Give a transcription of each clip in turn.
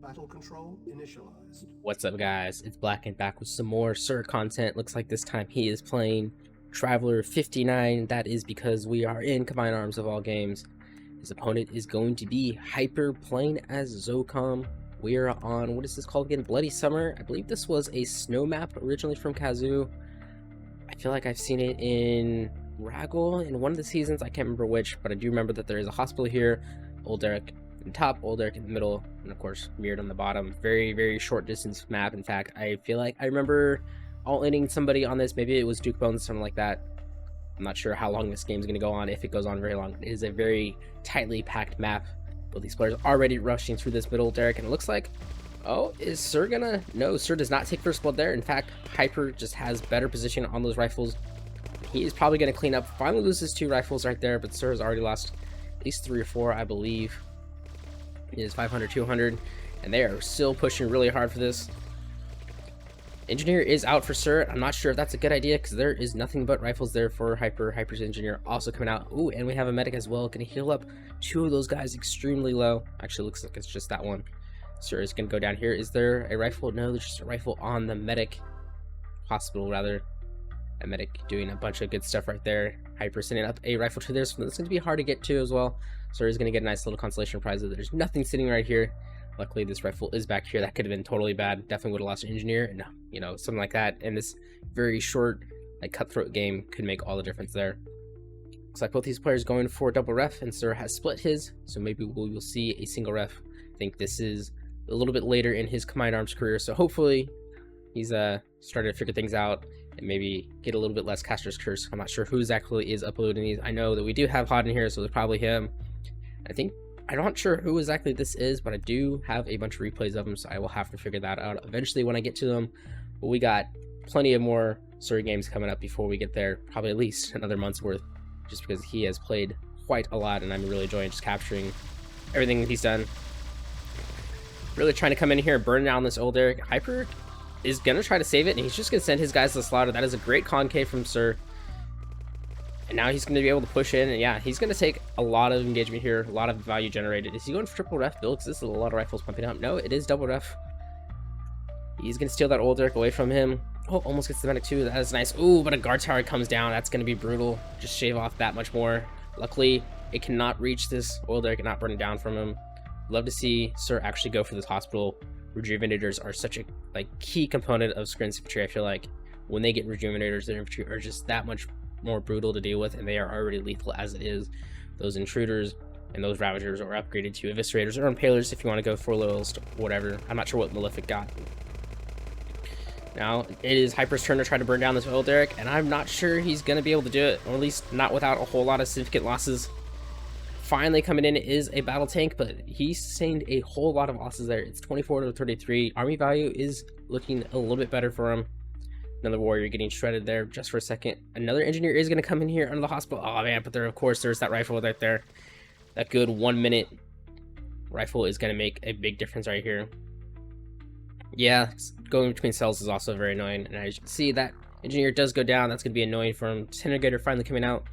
Battle control initialized. What's up, guys? It's Black and back with some more Sir content. Looks like this time he is playing Traveler 59. That is because we are in Combined Arms of all games. His opponent is going to be Hyper playing as Zocom. We are on, what is this called again? Bloody Summer. I believe this was a snow map originally from Kazoo. I feel like I've seen it in Raggle in one of the seasons. I can't remember which, but I do remember that there is a hospital here. Old Derek in the top, Old Derek in the middle, and of course mirrored on the bottom. Very, very short distance map. In fact, I feel like I remember all-inning somebody on this. Maybe it was Duke Bones, something like that. I'm not sure how long this game is going to go on, if it goes on very long. It is a very tightly packed map. Both these players already rushing through this middle, Derek, and it looks like, oh, is Sir gonna? No, Sir does not take first blood there. In fact, Hyper just has better position on those rifles. He is probably going to clean up. Finally loses 2 rifles right there, but Sir has already lost at least 3 or 4, I believe. It is 500, 200, and they are still pushing really hard for this. Engineer is out for Sir. I'm not sure if that's a good idea because there is nothing but rifles there for Hyper. Hyper's Engineer also coming out. Ooh, and we have a medic as well. Going to heal up 2 of those guys extremely low. Actually, looks like it's just that one. Sir is going to go down here. Is there a rifle? No, there's just a rifle on the medic. Hospital, rather. A medic doing a bunch of good stuff right there. Hyper sending up a rifle to there, so it's going to be hard to get to as well. Sir is going to get a nice little consolation prize. There's nothing sitting right here. Luckily, this rifle is back here. That could have been totally bad. Definitely would have lost an engineer, and you know, something like that. And this very short, like cutthroat game could make all the difference there. Looks like both these players going for double ref, and Sir has split his, so maybe we will see a single ref. I think this is a little bit later in his Combined Arms career, so hopefully he's started to figure things out and maybe get a little bit less Caster's Curse. I'm not sure who exactly is uploading these. I know that we do have Hod in here, so it's probably him. I'm not sure who exactly this is, but I do have a bunch of replays of them, so I will have to figure that out eventually when I get to them. But we got plenty of more Sir games coming up before we get there, probably at least another month's worth, just because he has played quite a lot, and I'm really enjoying just capturing everything he's done. Really trying to come in here and burn down this old Eric. Hyper is going to try to save it, and he's just going to send his guys to the slaughter. That is a great concave from Sir. And now he's going to be able to push in, and yeah, he's going to take a lot of engagement here, a lot of value generated. Is he going for triple ref build? Because this is a lot of rifles pumping out. No, it is double ref. He's going to steal that old Derek away from him. Oh, almost gets the medic too. That is nice. Ooh, but a guard tower comes down. That's going to be brutal. Just shave off that much more. Luckily, it cannot reach this old Derek and not burn it down from him. Love to see Sir actually go for this hospital. Rejuvenators are such a key component of Scrin's infantry. I feel like when they get rejuvenators, their infantry are just that much more brutal to deal with, and they are already lethal as it is. Those intruders and those ravagers are upgraded to eviscerators or impalers if you want to go for loyalist, whatever. I'm not sure what Malefic got. Now it is Hyper's turn to try to burn down this oil Derek, and I'm not sure he's going to be able to do it, or at least not without a whole lot of significant losses. Finally coming in is a battle tank, but he sustained a whole lot of losses there. It's 24 to 33. Army value is looking a little bit better for him. Another warrior getting shredded there just for a second. Another engineer is going to come in here under the hospital. Oh man, but there, of course, there's that rifle right there. That good 1 minute rifle is going to make a big difference right here. Yeah, going between cells is also very annoying. And as you can see, that engineer does go down. That's going to be annoying for him. Disintegrator finally coming out.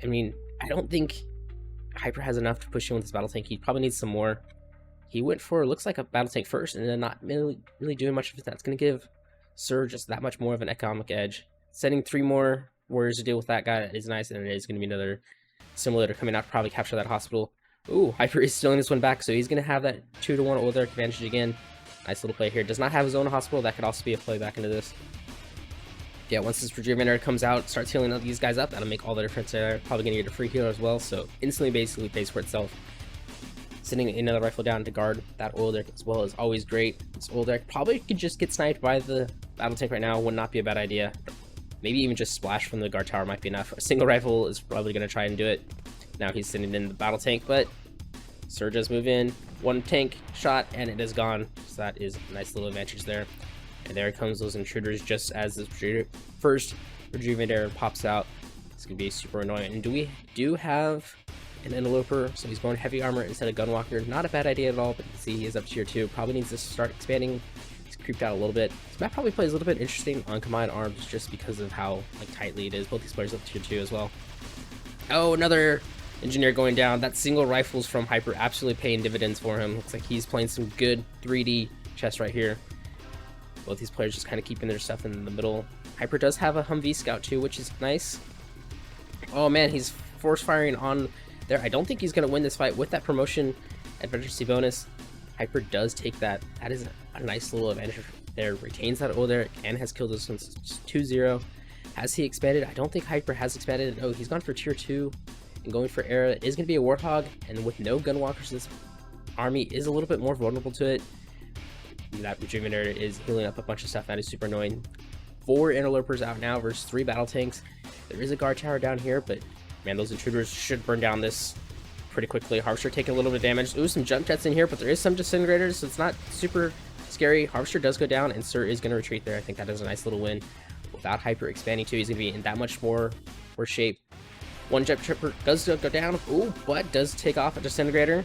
I mean, I don't think Hyper has enough to push in with this battle tank. He probably needs some more. He went for, looks like, a battle tank first, and then not really doing much of it. That's going to give Sir just that much more of an economic edge. Sending 3 more warriors to deal with that guy is nice, and it is going to be another simulator coming out to probably capture that hospital. Ooh, Hyper is stealing this one back, so he's going to have that 2-to-1 old Derek advantage again. Nice little play here. Does not have his own hospital. That could also be a play back into this. Yeah, once this rejuvenator comes out, starts healing these guys up, that'll make all the difference there. Probably going to get a free healer as well, so instantly basically pays for itself. Sending another rifle down to guard that oil Derek as well is always great. This oil Derek probably could just get sniped by the battle tank right now. Would not be a bad idea. Maybe even just splash from the guard tower might be enough. A single rifle is probably going to try and do it. Now he's sending in the battle tank, but Sir does move in. 1 tank shot, and it is gone. So that is a nice little advantage there. And there comes those intruders just as this first rejuvenator pops out. It's going to be super annoying. And we do have an interloper, so he's going heavy armor instead of gunwalker. Not a bad idea at all, but you can see he is up tier 2. Probably needs to start expanding. He's creeped out a little bit. This map probably plays a little bit interesting on Combined Arms just because of how tightly it is. Both these players up tier 2 as well. Oh, another Engineer going down. That single rifles from Hyper absolutely paying dividends for him. Looks like he's playing some good 3D chess right here. Both these players just kind of keeping their stuff in the middle. Hyper does have a Humvee Scout too, which is nice. Oh man, he's force firing on there. I don't think he's going to win this fight with that promotion adventure bonus. Hyper does take that. That is a nice little advantage there. Retains that O there and has killed this since 2-0. Has he expanded? I don't think Hyper has expanded. No, he's gone for tier 2 and going for Era. It is going to be a Warthog, and with no Gunwalkers, this army is a little bit more vulnerable to it. And that Rejuvenator is healing up a bunch of stuff. That is super annoying. 4 Interlopers out now versus 3 Battle Tanks. There is a guard tower down here, but man, those intruders should burn down this pretty quickly. Harvester taking a little bit of damage. Ooh, some jump jets in here, but there is some disintegrators, so it's not super scary. Harvester does go down, and Sir is going to retreat there. I think that is a nice little win. Without Hyper expanding too, he's going to be in that much more shape. One jet tripper does go down. Ooh, but does take off a disintegrator.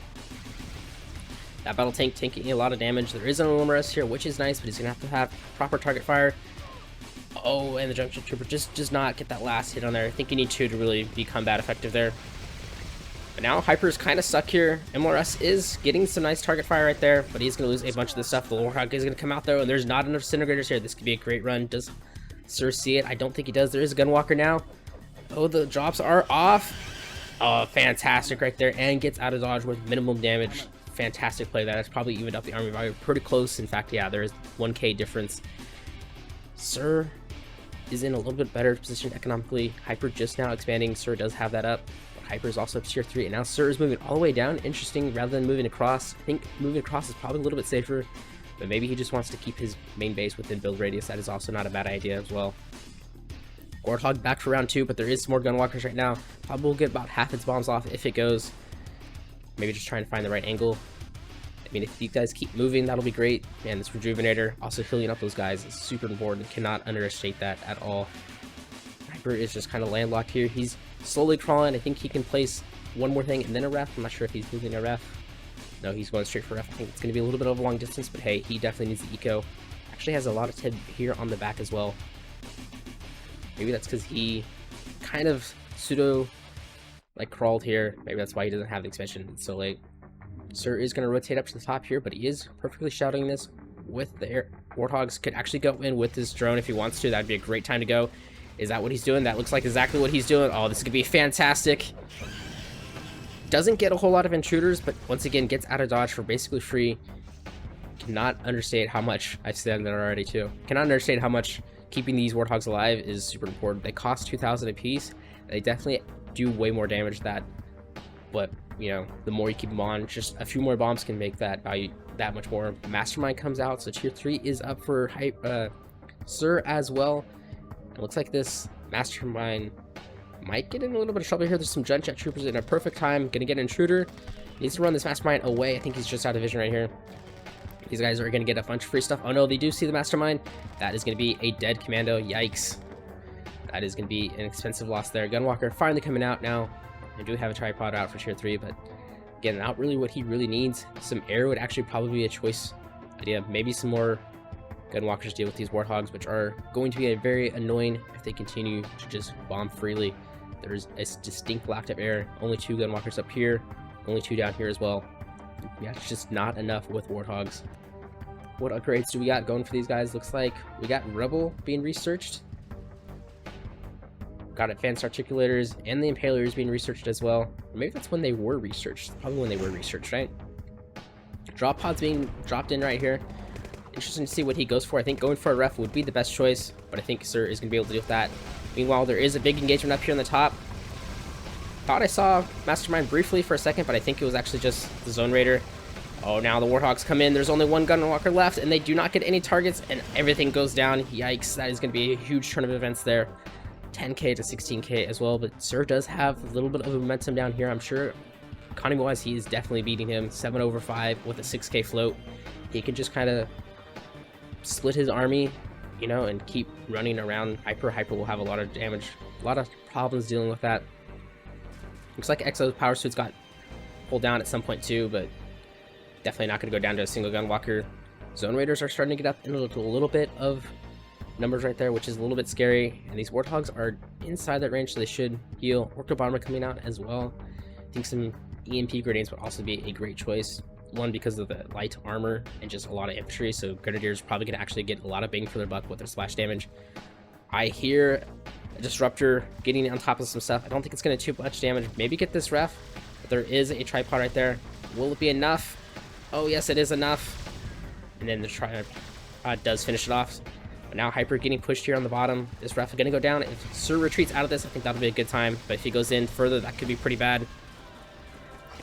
That battle tank taking a lot of damage. There is an Illuminus here, which is nice, but he's going to have proper target fire. Oh, and the jump jet trooper just does not get that last hit on there. I think you need 2 to really be combat effective there. But now Hyper's kind of stuck here. MLRS is getting some nice target fire right there, but he's going to lose a bunch of the stuff. The Warhawk is going to come out though, and there's not enough disintegrators here. This could be a great run. Does Sir see it? I don't think he does. There is a Gunwalker now. Oh, the drops are off. Oh, fantastic right there, and gets out of dodge with minimum damage. Fantastic play. That has probably evened up the army value pretty close. In fact, yeah, there is 1k difference. Sir is in a little bit better position economically. Hyper just now expanding. Sir does have that up. But Hyper is also up to tier 3, and now Sir is moving all the way down. Interesting, rather than moving across. I think moving across is probably a little bit safer, but maybe he just wants to keep his main base within build radius. That is also not a bad idea as well. Warthog back for round 2, but there is some more Gunwalkers right now. Probably will get about half its bombs off if it goes. Maybe just trying to find the right angle. I mean, if these guys keep moving, that'll be great. Man, this Rejuvenator also healing up those guys is super important. Cannot underestimate that at all. Hyper is just kind of landlocked here. He's slowly crawling. I think he can place one more thing and then a ref. I'm not sure if he's moving a ref. No, he's going straight for ref. I think it's going to be a little bit of a long distance, but hey, he definitely needs the eco. Actually has a lot of TED here on the back as well. Maybe that's because he kind of pseudo crawled here. Maybe that's why he doesn't have the expansion so late. Sir is going to rotate up to the top here, but he is perfectly shouting this with the air. Warthogs could actually go in with this drone if he wants to. That'd be a great time to go. Is that what he's doing? That looks like exactly what he's doing. Oh, this is going to be fantastic. Doesn't get a whole lot of intruders, but once again gets out of dodge for basically free. Cannot understate how much, I've said that already too. Cannot understate how much keeping these Warthogs alive is super important. They cost 2,000 apiece. They definitely do way more damage than that. But, you know, the more you keep them on, just a few more bombs can make that value that much more. Mastermind comes out, so tier 3 is up for Sir as well. It looks like this Mastermind might get in a little bit of trouble here. There's some Jet Troopers in a perfect time. Gonna get an intruder. Needs to run this Mastermind away. I think he's just out of vision right here. These guys are gonna get a bunch of free stuff. Oh no, they do see the Mastermind. That is gonna be a dead commando. Yikes. That is gonna be an expensive loss there. Gunwalker finally coming out now. I do have a tripod out for tier 3, but again, not really what he really needs. Some air would actually probably be a choice idea. Maybe some more Gunwalkers deal with these Warthogs, which are going to be very annoying if they continue to just bomb freely. There's a distinct lack of air. Only 2 Gunwalkers up here, only 2 down here as well. Yeah, it's just not enough with Warthogs. What upgrades do we got going for these guys? Looks like we got Rebel being researched. Got advanced articulators and the impalers being researched as well. Or maybe that's when they were researched. Probably when they were researched, right? Drop pods being dropped in right here. Interesting to see what he goes for. I think going for a ref would be the best choice, but I think Sir is going to be able to deal with that. Meanwhile, there is a big engagement up here on the top. Thought I saw Mastermind briefly for a second, but I think it was actually just the Zone Raider. Oh, now the Warthogs come in. There's only 1 Gunwalker left, and they do not get any targets, and everything goes down. Yikes, that is going to be a huge turn of events there. 10k to 16k as well, but Sir does have a little bit of momentum down here. I'm sure economy-wise, he is definitely beating him. 7/5 with a 6k float. He can just kind of split his army, you know, and keep running around. Hyper will have a lot of damage, a lot of problems dealing with that. Looks like Exo's power suits got pulled down at some point too, but definitely not going to go down to a single Gunwalker. Zone Raiders are starting to get up into a little bit of numbers right there, which is a little bit scary, and these Warthogs are inside that range, so they should heal. Orca Bomber coming out as well. think some EMP grenades would also be a great choice. One, because of the light armor and just a lot of infantry, so Grenadiers probably gonna actually get a lot of bang for their buck with their splash damage. I hear a Disruptor getting on top of some stuff. I don't think it's gonna do much damage. Maybe get this ref, but there is a tripod right there. Will it be enough? Oh yes, it is enough. And then the tripod does finish it off. But now Hyper getting pushed here on the bottom. This ref is gonna go down. If Sir retreats out of this, I think that'll be a good time. But if he goes in further, that could be pretty bad.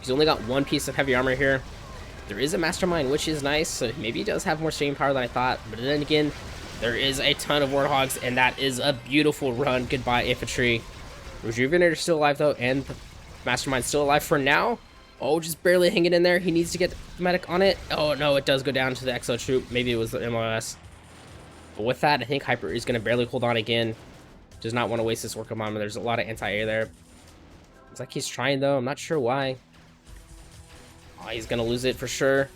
He's only got one piece of heavy armor here. There is a Mastermind, which is nice, so maybe he does have more staying power than I thought. But then again, there is a ton of Warthogs, and that is a beautiful run. Goodbye, infantry. Rejuvenator's still alive, though, and the Mastermind's still alive for now. Oh, just barely hanging in there. He needs to get the medic on it. Oh, no, it does go down to the Exo troop. Maybe it was the MOS. But with that, I think Hyper is going to barely hold on again. Does not want to waste this Orca Bomber. There's a lot of anti-air there. Looks like he's trying, though. I'm not sure why. Oh, he's gonna lose it for sure.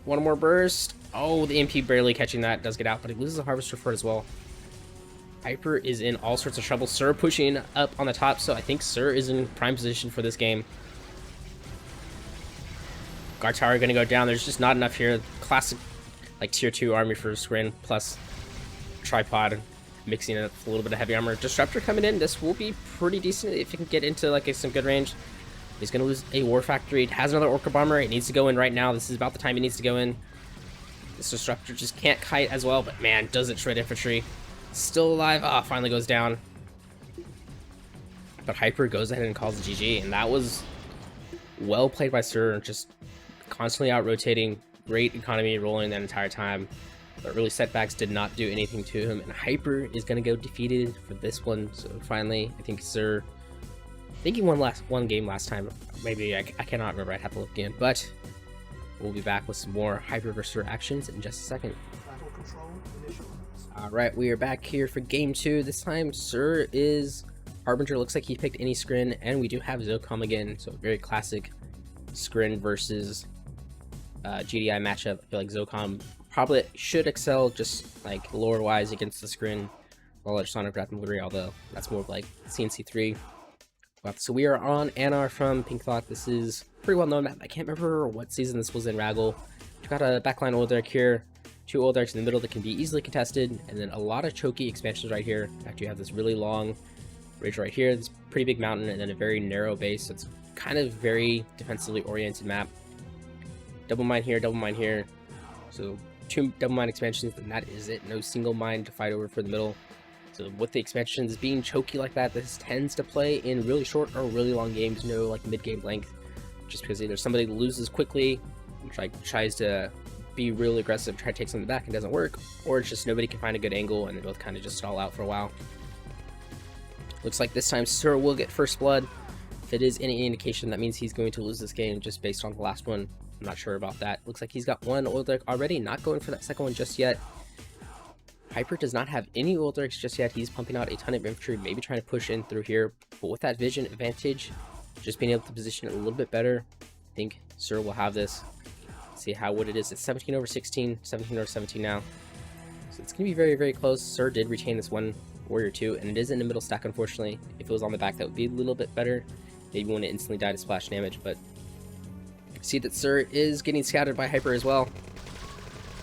One more burst. Oh, the MP barely catching that. Does get out, but he loses a Harvester for it as well. Hyper is in all sorts of trouble. Sir pushing up on the top, so I think Sir is in prime position for this game. Guard Tower gonna go down. There's just not enough here. Classic, like, tier 2 army for Scrin, plus tripod, mixing it with a little bit of heavy armor. Disruptor coming in. This will be pretty decent if you can get into, like, some good range. He's going to lose a War Factory. It has another Orca Bomber. It needs to go in right now. This is about the time he needs to go in. This Disruptor just can't kite as well, but man, does it shred infantry. Still alive. Ah, finally goes down. But Hyper goes ahead and calls the GG, and that was well played by Sir. Just constantly out-rotating. Great economy rolling that entire time. But really, setbacks did not do anything to him, and Hyper is going to go defeated for this one. So finally, I think Sir... I think he won one game last time. Maybe I cannot remember. I'd have to look again. But we'll be back with some more Hyper vs. Sir actions in just a second. Battle control initialized. Alright, we are back here for game 2. This time, Sir is Harbinger. Looks like he picked any Scrin, and we do have Zocom again. So very classic Scrin versus GDI matchup. I feel like Zocom probably should excel just like lore-wise against the Scrin. Well, Sonic Rapid, although that's more of like CNC3. So we are on Anar from Pink Thought. This is a pretty well known map. I can't remember what season this was in Raggle. We've got a backline oil deck here, 2 oil decks in the middle that can be easily contested, and then a lot of choky expansions right here. In fact, you have this really long ridge right here, this pretty big mountain, and then a very narrow base. So it's kind of very defensively oriented map. Double mine here, double mine here. So 2 double mine expansions, and that is it. No single mine to fight over for the middle. So with the expansions being choky like that, this tends to play in really short or really long games, no like mid-game length, just because either somebody loses quickly, which like tries to be really aggressive, try to take something back and doesn't work, or it's just nobody can find a good angle and they both kind of just stall out for a while. Looks like this time Sir will get first blood. If it is any indication, that means he's going to lose this game just based on the last one. I'm not sure about that. Looks like he's got 1 oil deck already, not going for that second one just yet. Hyper does not have any oil decks just yet. He's pumping out a ton of infantry, maybe trying to push in through here. But with that vision advantage, just being able to position it a little bit better, I think Sir will have this. See what it is. It's 17 over 16, 17 over 17 now. So it's going to be very, very close. Sir did retain this 1 Warrior 2, and it is in the middle stack, unfortunately. If it was on the back, that would be a little bit better. Maybe when it instantly died to splash damage, but see that Sir is getting scattered by Hyper as well.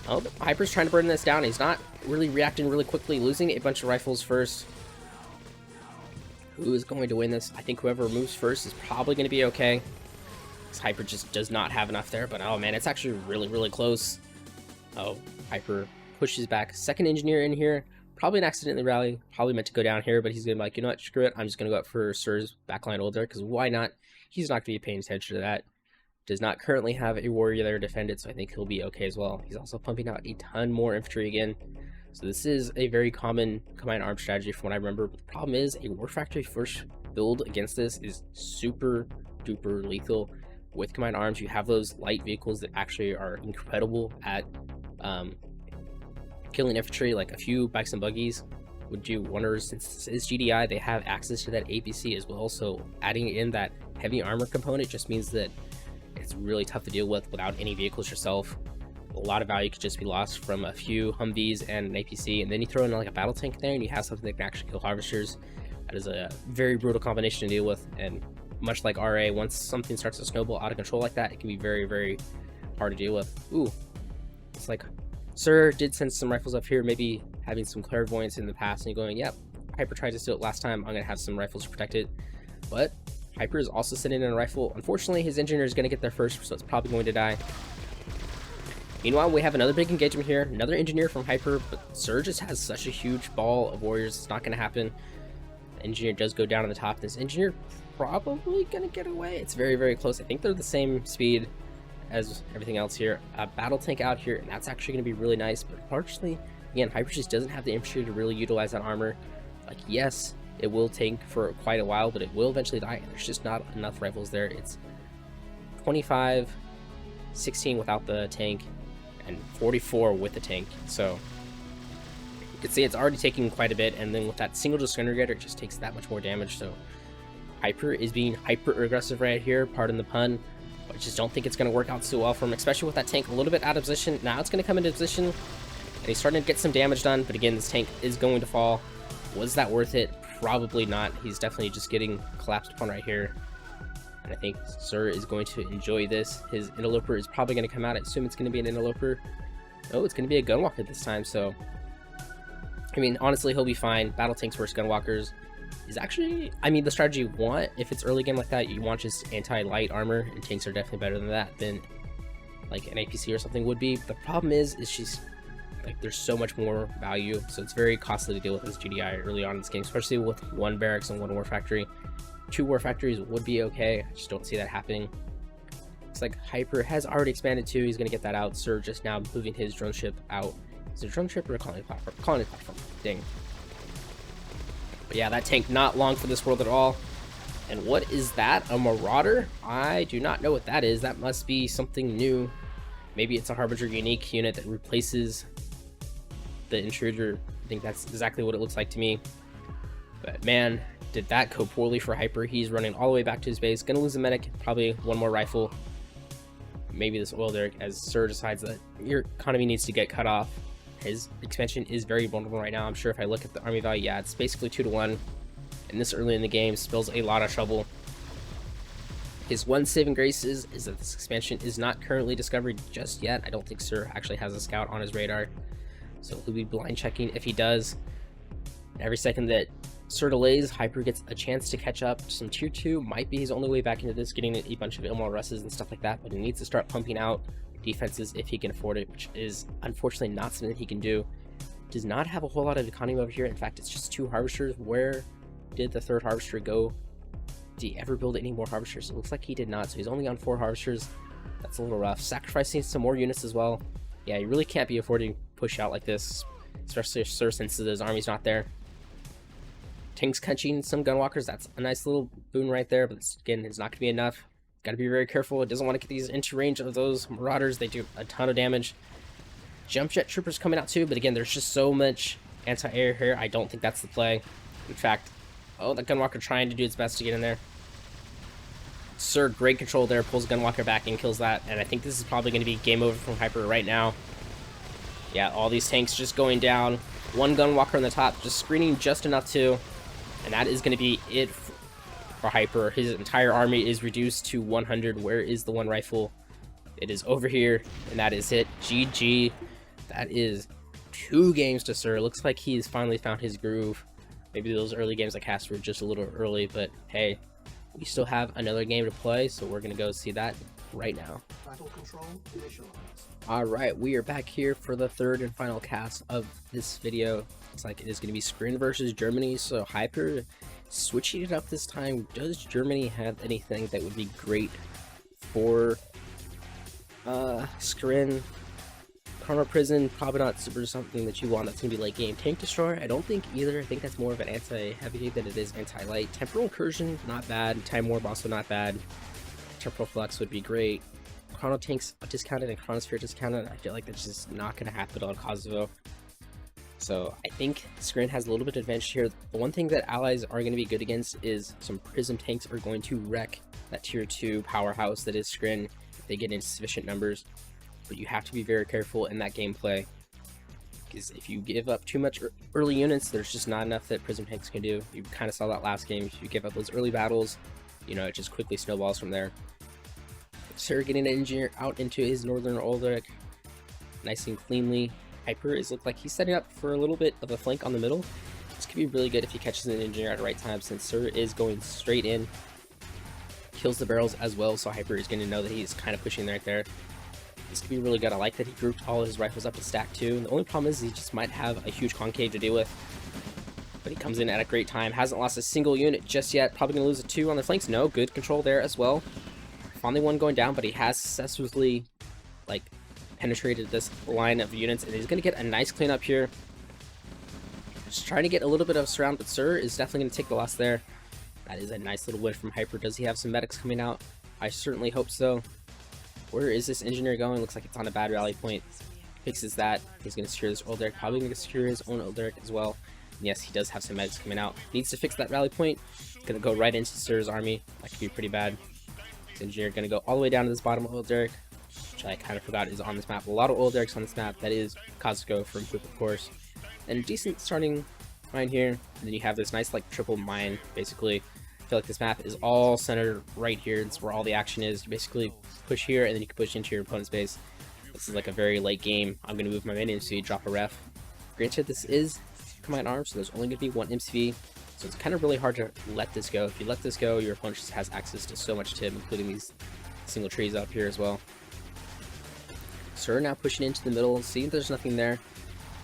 Oh, Hyper's trying to burn this down. He's not really reacting really quickly, losing a bunch of rifles first. Who is going to win this? I think whoever moves first is probably going to be okay. This Hyper just does not have enough there, but oh man, it's actually really, really close. Oh, Hyper pushes back. Second engineer in here. Probably an accidentally rally. Probably meant to go down here, but he's going to be like, you know what, screw it. I'm just going to go up for Sir's backline older, because why not? He's not going to be paying attention to that. Does not currently have a warrior there to defend it, so I think he'll be okay as well. He's also pumping out a ton more infantry again. So this is a very common combined arms strategy from what I remember. But the problem is a War Factory first build against this is super duper lethal. With combined arms, you have those light vehicles that actually are incredible at killing infantry, like a few bikes and buggies would do wonders. Since it's GDI, they have access to that APC as well, so adding in that heavy armor component just means that it's really tough to deal with without any vehicles yourself. A lot of value could just be lost from a few Humvees and an APC, and then you throw in like a battle tank there and you have something that can actually kill harvesters. That is a very brutal combination to deal with, and much like RA, once something starts to snowball out of control like that, it can be very, very hard to deal with. Ooh, it's like Sir did send some rifles up here, maybe having some clairvoyance in the past and going, yep, Hyper tried to steal it last time, I'm gonna have some rifles to protect it. But Hyper is also sitting in a rifle. Unfortunately, his engineer is gonna get there first, so it's probably going to die. Meanwhile, we have another big engagement here, another engineer from Hyper, but Sir just has such a huge ball of warriors, it's not gonna happen. The engineer does go down on the top. This engineer probably gonna get away. It's very, very close. I think they're the same speed as everything else here. Battle tank out here, and that's actually going to be really nice, but unfortunately, again, Hyper just doesn't have the infantry to really utilize that armor. Like, yes, it will tank for quite a while, but it will eventually die, and there's just not enough rifles there. It's 25, 16 without the tank, and 44 with the tank, so you can see it's already taking quite a bit, and then with that single disintegrator, it just takes that much more damage. So Hyper is being hyper aggressive right here, pardon the pun. I just don't think it's going to work out so well for him, especially with that tank a little bit out of position. Now it's going to come into position, and he's starting to get some damage done, but again, this tank is going to fall. Was that worth it? Probably not. He's definitely just getting collapsed upon right here, and I think Sir is going to enjoy this. His interloper is probably going to come out. I assume it's going to be an interloper. Oh, it's going to be a gunwalker this time, so I mean, honestly, he'll be fine. Battle tanks versus gunwalkers is actually, I mean, the strategy you want. If it's early game like that, you want just anti-light armor, and tanks are definitely better than that than like an APC or something would be. The problem is she's like, there's so much more value, so it's very costly to deal with this GDI early on in this game, especially with one barracks and one war factory. 2 war factories would be okay. I just don't see that happening. It's like Hyper has already expanded too. He's gonna get that out. Sir just now moving his drone ship out. Is it a drone ship or a colony platform? Colony platform. Dang. But yeah, that tank not long for this world at all. And what is that? A Marauder? I do not know what that is. That must be something new. Maybe it's a Harbinger unique unit that replaces the Intruder. I think that's exactly what it looks like to me. But man, did that go poorly for Hyper. He's running all the way back to his base. Gonna lose a medic, probably one more rifle. Maybe this oil derrick, as Sir decides that your economy needs to get cut off. His expansion is very vulnerable right now. I'm sure if I look at the army value, yeah, it's basically 2-1. And this early in the game spills a lot of trouble. His one saving grace is that this expansion is not currently discovered just yet. I don't think Sir actually has a scout on his radar, so he'll be blind checking if he does. Every second that Sir delays, Hyper gets a chance to catch up. Some tier 2 might be his only way back into this, getting a bunch of Ilmal Russes and stuff like that, but he needs to start pumping out defenses if he can afford it, which is unfortunately not something that he can do. Does not have a whole lot of economy over here. In fact, it's just 2 harvesters. Where did the 3rd harvester go? Did he ever build any more harvesters? It looks like he did not, so he's only on 4 harvesters. That's a little rough. Sacrificing some more units as well. Yeah, you really can't be affording to push out like this, especially if Sir senses his army's not there. Tanks catching some gunwalkers, that's a nice little boon right there, but again, it's not going to be enough. Got to be very careful. It doesn't want to get these into range of those Marauders. They do a ton of damage. Jump jet troopers coming out too, but again, there's just so much anti-air here. I don't think that's the play. In fact, oh, the gunwalker trying to do its best to get in there. Sir, great control there, pulls gunwalker back and kills that, and I think this is probably going to be game over from Hyper right now. Yeah, all these tanks just going down. One gunwalker on the top, just screening just enough too, and that is going to be it for Hyper. His entire army is reduced to 100. Where is the one rifle? It is over here, and that is it. GG. That is 2 games to Sir. Looks like he's finally found his groove. Maybe those early games I cast were just a little early, but hey, we still have another game to play, so we're gonna go see that right now. Battle control initialized. Alright, we are back here for the 3rd and final cast of this video. Looks like it is gonna be Skrin versus Germany, so Hyper switching it up this time. Does Germany have anything that would be great for Skrin? Karma Prison, probably not super something that you want that's going to be late game. Tank Destroyer, I don't think either. I think that's more of an anti-heavy than it is anti-light. Temporal Incursion, not bad. Time Warp, also not bad. Temporal Flux would be great. Chrono Tanks discounted and Chronosphere discounted. I feel like that's just not going to happen on Kosovo. So I think Skrin has a little bit of advantage here. The one thing that allies are going to be good against is some Prism Tanks are going to wreck that tier 2 powerhouse that is Skrin if they get in sufficient numbers. But you have to be very careful in that gameplay, because if you give up too much early units, there's just not enough that Prism Tanks can do. You kind of saw that last game. If you give up those early battles, you know, it just quickly snowballs from there. Sir getting an engineer out into his northern Ulrich nice and cleanly. Hyper is looked like he's setting up for a little bit of a flank on the middle. This could be really good if he catches an engineer at the right time, since Sir is going straight in. Kills the barrels as well, so Hyper is going to know that he's kind of pushing right there. This could be really good. I like that he grouped all his rifles up to stack too. The only problem is he just might have a huge concave to deal with. But he comes in at a great time. Hasn't lost a single unit just yet. Probably going to lose a 2 on the flanks. No, good control there as well. Finally one going down, but he has successfully like penetrated this line of units, and he's going to get a nice cleanup here. Just trying to get a little bit of surround, but Sir is definitely going to take the loss there. That is a nice little win from Hyper. Does he have some medics coming out? I certainly hope so. Where is this engineer going? Looks like it's on a bad rally point. Fixes that. He's going to secure this Ulrich. Probably going to secure his own Ulrich as well. And yes, he does have some medics coming out. Needs to fix that rally point. Going to go right into Sir's army. That could be pretty bad. This engineer going to go all the way down to this bottom of Ulrich, which I kind of forgot is on this map. A lot of Ulrichs on this map. That is Kazuko from Poop, of course. And a decent starting mine here. And then you have this nice like triple mine, basically. I feel like this map is all centered right here. It's where all the action is. You basically push here, and then you can push into your opponent's base. This is like a very late game. I'm going to move my main MCV, drop a ref. Granted, this is Combined Arms, so there's only going to be one MCV. So it's kind of really hard to let this go. If you let this go, your opponent just has access to so much TIB, including these single trees up here as well. Sir now pushing into the middle. See if there's nothing there.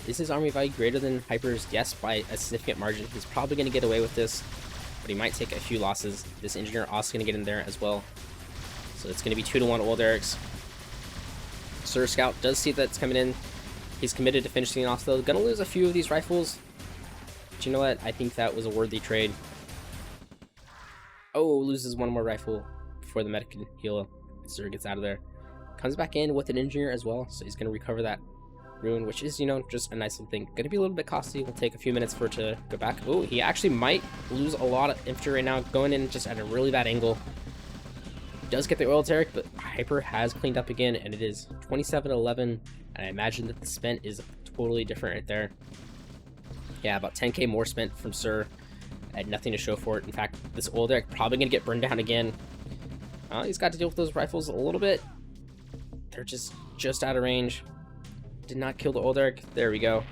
Is his army value greater than Hyper's? Yes, by a significant margin. He's probably going to get away with this, but he might take a few losses. This engineer also going to get in there as well. So it's going to be 2-1 Old Eric's. Sir Scout does see that it's coming in. He's committed to finishing it off though. Going to lose a few of these rifles. But you know what? I think that was a worthy trade. Oh, loses one more rifle before the medic can heal. Sir gets out of there. Comes back in with an engineer as well. So he's going to recover that ruin, which is, you know, just a nice little thing. Going to be a little bit costly. Will take a few minutes for it to go back. Oh, he actually might lose a lot of infantry right now. Going in just at a really bad angle. Does get the oil Derek, but Hyper has cleaned up again, and it is 27-11, and I imagine that the spent is totally different right there. Yeah, about 10k more spent from Sir. I had nothing to show for it. In fact, this oil Derek probably going to get burned down again. He's got to deal with those rifles a little bit. They're just out of range. Did not kill the oil Derek. There we go.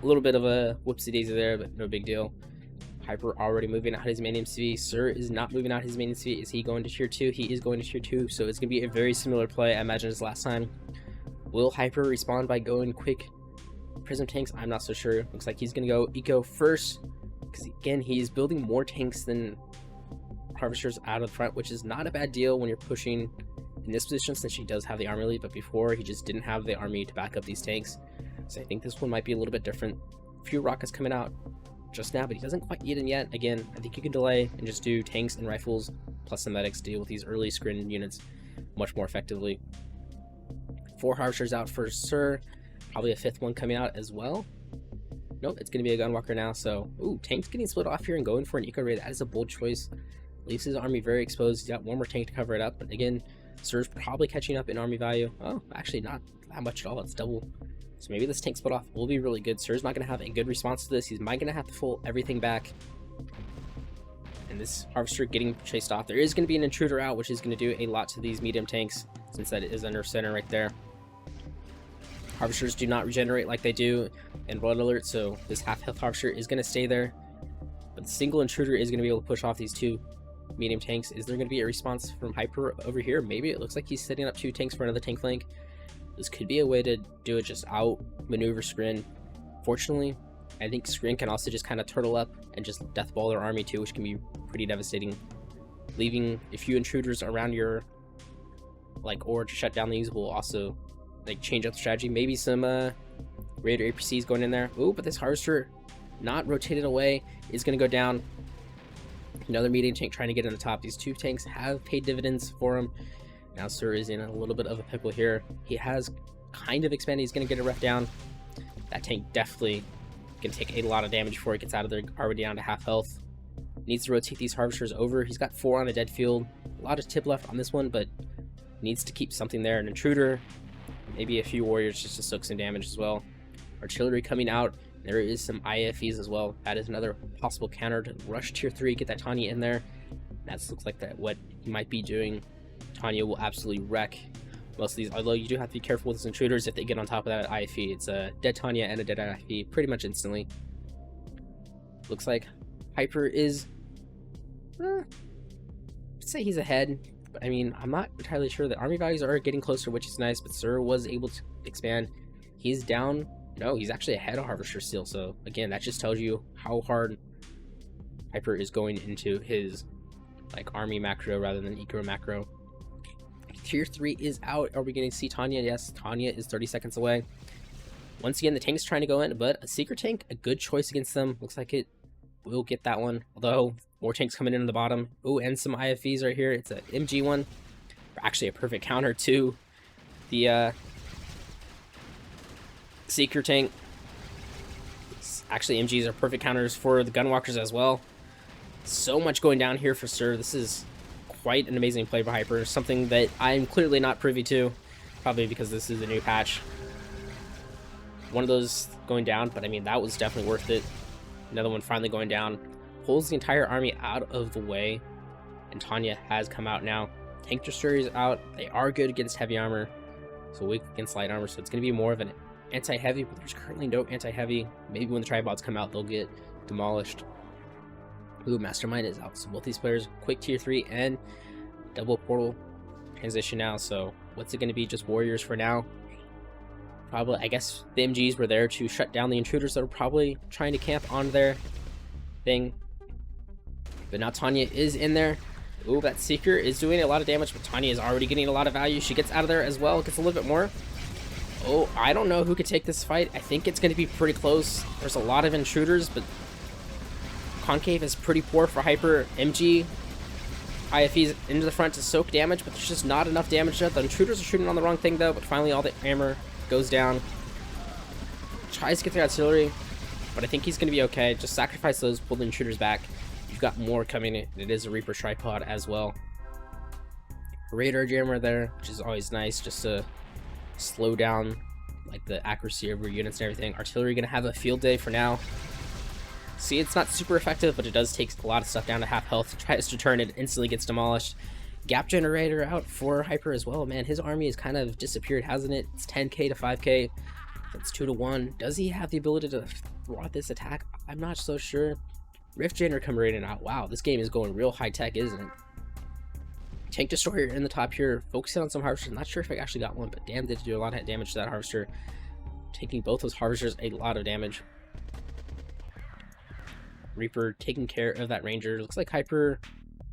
A little bit of a whoopsie daisy there, but no big deal. Hyper already moving out his main MCV. Sir is not moving out his main MCV. Is he going to tier 2? He is going to tier 2, so it's going to be a very similar play, I imagine, as last time. Will Hyper respond by going quick prism tanks? I'm not so sure. Looks like he's going to go eco first, because again, he's building more tanks than harvesters out of the front, which is not a bad deal when you're pushing in this position, since he does have the army lead, but before he just didn't have the army to back up these tanks. So I think this one might be a little bit different. A few rockets coming out just now, but he doesn't quite need them yet. Again, I think you can delay and just do tanks and rifles plus the medics to deal with these early screen units much more effectively. 4 harvesters out for Sir, probably a 5th one coming out as well. Nope, it's going to be a gunwalker now. So, ooh, tanks getting split off here and going for an eco raid. That is a bold choice. Leaves his army very exposed. He's got one more tank to cover it up, but again, Sir's probably catching up in army value. Oh, actually not that much at all. It's double. So maybe this tank split off will be really good. Sir's not going to have a good response to this. He's might going to have to pull everything back. And this harvester getting chased off. There is going to be an intruder out, which is going to do a lot to these medium tanks, since that is under center right there. Harvesters do not regenerate like they do in Blood Alert, so this half health harvester is going to stay there. But the single intruder is going to be able to push off these 2 medium tanks. Is there going to be a response from Hyper over here? Maybe. It looks like he's setting up 2 tanks for another tank flank. This could be a way to do it, just out maneuver Scrin. Fortunately, I think Scrin can also just kind of turtle up and just deathball their army too, which can be pretty devastating. Leaving a few intruders around your or to shut down these will also change up the strategy. Maybe some Raider APCs going in there. Ooh, but this harvester not rotated away is going to go down. Another medium tank trying to get in the top. These 2 tanks have paid dividends for him. Now Sir is in a little bit of a pickle here. He has kind of expanded. He's going to get a ref down. That tank definitely can take a lot of damage before he gets out of there. Already down to half health. Needs to rotate these harvesters over. He's got 4 on a dead field. A lot of tip left on this one, but needs to keep something there. An intruder. Maybe a few warriors just to soak some damage as well. Artillery coming out. There is some IFEs as well. That is another possible counter to rush tier 3, get that Tanya in there. That looks like that what he might be doing. Tanya will absolutely wreck most of these, although you do have to be careful with those intruders. If they get on top of that IFE, it's a dead Tanya and a dead IFE pretty much instantly. Looks like Hyper is, I'd say he's ahead, but I mean, I'm not entirely sure. The army values are getting closer, which is nice, but Sir was able to expand. He's down. No, he's actually ahead of Harvester still, so again, that just tells you how hard Hyper is going into his like army macro rather than eco macro. Tier 3 is out. Are we going to see Tanya? Yes, Tanya is 30 seconds away. Once again, the tank's trying to go in, but a secret tank, a good choice against them. Looks like it will get that one, although more tanks coming in on the bottom. Oh, and some IFEs right here. It's an MG one. Actually a perfect counter to the Seeker tank. Actually, MGs are perfect counters for the Gunwalkers as well. So much going down here for Sir. This is quite an amazing play by Hyper. Something that I'm clearly not privy to, probably because this is a new patch. One of those going down, but I mean, that was definitely worth it. Another one finally going down. Pulls the entire army out of the way, and Tanya has come out now. Tank Destroyer is out. They are good against heavy armor, so weak against light armor, so it's going to be more of an anti-heavy, but there's currently no anti-heavy. Maybe when the tribots come out, they'll get demolished. Ooh, Mastermind is out, so both these players, quick tier 3 and double portal transition now. So what's it going to be? Just warriors for now? Probably, I guess the MGs were there to shut down the intruders that were probably trying to camp on their thing. But now Tanya is in there. Ooh, that Seeker is doing a lot of damage, but Tanya is already getting a lot of value. She gets out of there as well, gets a little bit more. Oh, I don't know who could take this fight. I think it's going to be pretty close. There's a lot of intruders, but Concave is pretty poor for Hyper. MG IFEs into the front to soak damage, but there's just not enough damage yet. The intruders are shooting on the wrong thing though, but finally all the armor goes down. Tries to get the artillery, but I think he's going to be okay. Just sacrifice those, pull the intruders back. You've got more coming in. It is a Reaper tripod as well. Radar jammer there, which is always nice just to slow down like the accuracy of your units and everything. Artillery going to have a field day for now. See, it's not super effective, but it does take a lot of stuff down to half health. Tries to turn it, instantly gets demolished. Gap generator out for Hyper as well. Man, his army has kind of disappeared, hasn't it? It's 10k to 5k. That's 2 to 1. Does he have the ability to thwart this attack? I'm not so sure. Rift generator coming right in out. Wow, this game is going real high tech, isn't it? Tank Destroyer in the top here, focusing on some harvesters. Not sure if I actually got one, but damn, did do a lot of damage to that harvester. Taking both those harvesters a lot of damage. Reaper taking care of that ranger. Looks like Hyper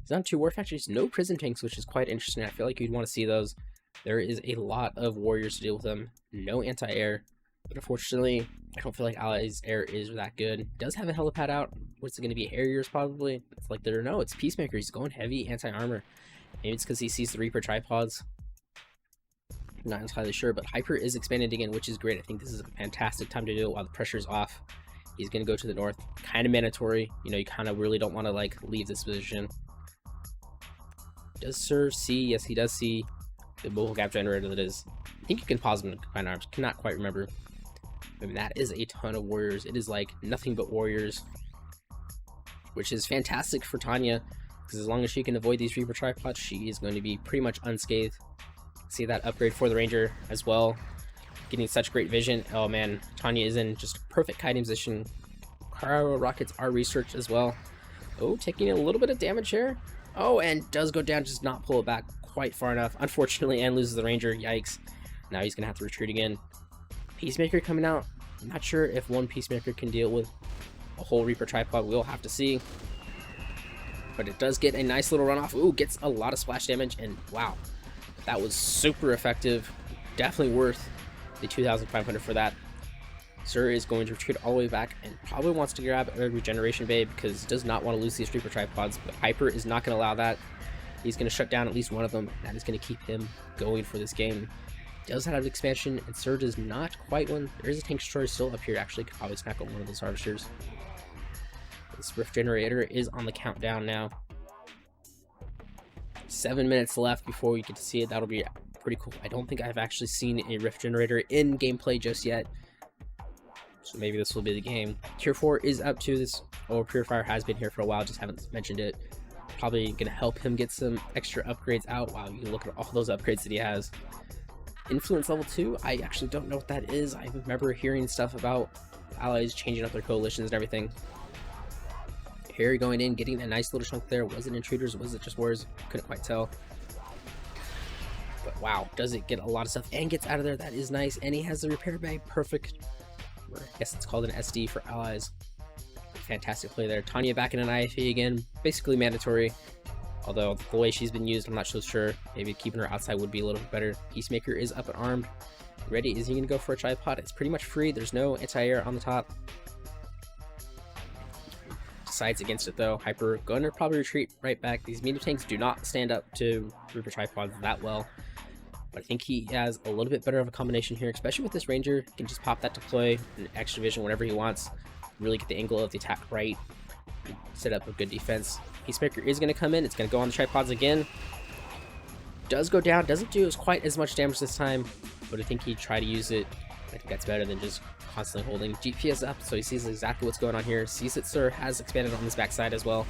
is on 2 war factories, no prison tanks, which is quite interesting. I feel like you'd want to see those. There is a lot of warriors to deal with them. No anti-air, but unfortunately, I don't feel like Allies air is that good. Does have a helipad out. What's it going to be? Harriers probably. It's like there. No, it's Peacemaker. He's going heavy anti-armor. Maybe it's because he sees the Reaper tripods. Not entirely sure, but Hyper is expanding again, which is great. I think this is a fantastic time to do it while the pressure's off. He's going to go to the north. Kind of mandatory. You know, you kind of really don't want to, like, leave this position. Does Sir see? Yes, he does see the mobile gap generator that is. I think you can pause him in combined arms. Cannot quite remember. I mean, that is a ton of warriors. It is, like, nothing but warriors. Which is fantastic for Tanya. Because as long as she can avoid these Reaper tripods, she is going to be pretty much unscathed. See that upgrade for the Ranger as well. Getting such great vision. Oh man, Tanya is in just perfect kiting position. Cryo rockets are researched as well. Oh, taking a little bit of damage here. Oh, and does go down, just not pull it back quite far enough, unfortunately, and loses the Ranger. Yikes. Now he's gonna have to retreat again. Peacemaker coming out. I'm not sure if one Peacemaker can deal with a whole Reaper tripod. We'll have to see. But it does get a nice little runoff. Ooh, gets a lot of splash damage, and wow, that was super effective. Definitely worth the 2,500 for that. Sir is going to retreat all the way back and probably wants to grab a regeneration bay because he does not want to lose these Reaper tripods, but Hyper is not going to allow that. He's going to shut down at least one of them. That is going to keep him going for this game. Does have expansion, and Sir does not quite win. There is a tank destroyer still up here. Actually, could probably smack on one of those harvesters. This Rift generator is on the countdown now. 7 minutes left before we get to see it. That'll be pretty cool. I don't think I've actually seen a Rift generator in gameplay just yet, so maybe this will be the game. Tier 4 is up to this. Oh, Purifier has been here for a while, just haven't mentioned it. probably going to help him get some extra upgrades out. Wow, you look at all those upgrades that he has. Influence level 2, I actually don't know what that is. I remember hearing stuff about allies changing up their coalitions and everything. Harry going in, getting a nice little chunk there. Was it intruders? Was it just wars? Couldn't quite tell. But wow, does it get a lot of stuff and gets out of there. That is nice. And he has the repair bag. Perfect. Or I guess it's called an SD for allies. Fantastic play there. Tanya back in an IFE again. Basically mandatory. Although the way she's been used, I'm not so sure. Maybe keeping her outside would be a little bit better. Peacemaker is up and armed. Ready? Is he going to go for a tripod? It's pretty much free. There's no anti-air on the top. Decides against it though. Hyper going to probably retreat right back. These medium tanks do not stand up to Reaper tripods that well. But I think he has a little bit better of a combination here, especially with this Ranger. He can just pop that to play in extra vision whenever he wants. Really get the angle of the attack right. Set up a good defense. Peacemaker is going to come in. It's going to go on the tripods again. Does go down. Doesn't do quite as much damage this time. But I think he tried to use it. I think that's better than just constantly holding. GPS up, so he sees exactly what's going on here. Sees that Sir has expanded on his backside as well.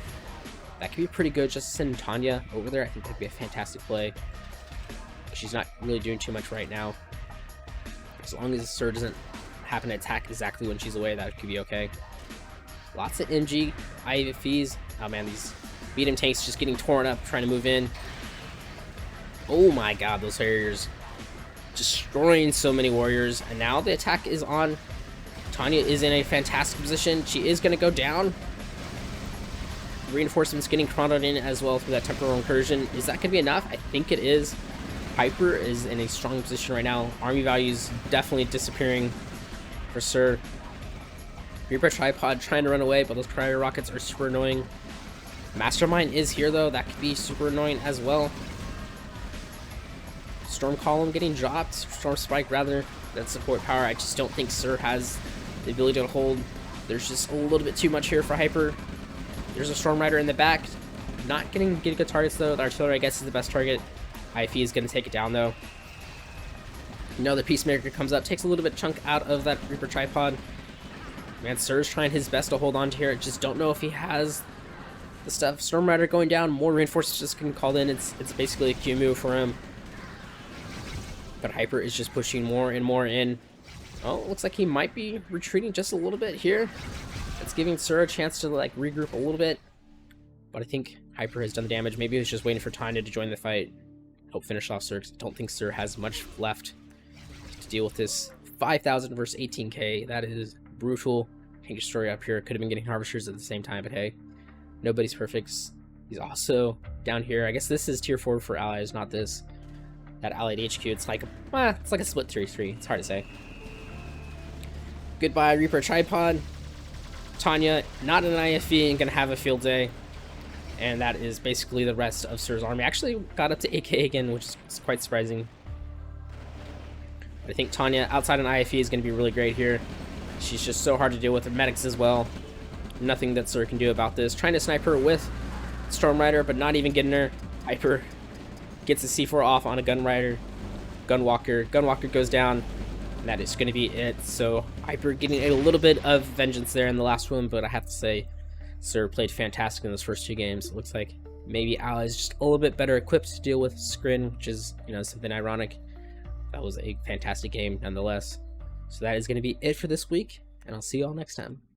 That could be pretty good. Just to send Tanya over there, I think that'd be a fantastic play. She's not really doing too much right now. As long as Sir doesn't happen to attack exactly when she's away, that could be okay. Lots of MG, IFEs. Oh man, these medium tanks just getting torn up, trying to move in. Oh my god, those Harriers. Destroying so many warriors. And now the attack is on. Tanya is in a fantastic position. She is going to go down. Reinforcements getting chronoed in as well through that temporal incursion. Is that going to be enough? I think it is. Hyper is in a strong position right now. Army values definitely disappearing for Sir. Reaper tripod trying to run away, but those prior rockets are super annoying. Mastermind is here though. That could be super annoying as well. Storm column getting dropped. Storm spike rather than support power. I just don't think Sir has the ability to hold. There's just a little bit too much here for Hyper. There's a Storm Rider in the back. Not getting good targets though. The artillery I guess is the best target. IFE is going to take it down though. Now the Peacemaker comes up, takes a little bit chunk out of that Reaper tripod. Man, Sir's trying his best to hold on to here. Just don't know if he has the stuff. Storm Rider going down. More reinforcements just getting called in. It's basically a Q move for him. But Hyper is just pushing more and more in. Oh, it looks like he might be retreating just a little bit here. It's giving Sir a chance to like regroup a little bit. But I think Hyper has done the damage. Maybe he was just waiting for Tanya to join the fight. Hope finish off Sir, 'cause I don't think Sir has much left to deal with this 5,000 versus 18k. That is brutal. Tank Destroyer up here. Could have been getting Harvesters at the same time, but hey, nobody's perfect. He's also down here. I guess this is tier 4 for allies, not this. That allied HQ, it's like a split 3-3. It's hard to say. Goodbye, Reaper tripod. Tanya, not an IFE, and gonna have a field day. And that is basically the rest of Sir's army. Actually got up to 8k again, which is quite surprising. But I think Tanya, outside an IFE, is gonna be really great here. She's just so hard to deal with. Her medics as well. Nothing that Sir can do about this. Trying to snipe her with Storm Rider, but not even getting her. Hyper gets a C4 off on a Gunrider. Gunwalker. Gunwalker goes down. And that is going to be it. So Hyper getting a little bit of vengeance there in the last one, but I have to say Sir played fantastic in those first 2 games. It looks like maybe allies just a little bit better equipped to deal with Skrin, which is, you know, something ironic. That was a fantastic game nonetheless. So that is going to be it for this week, and I'll see you all next time.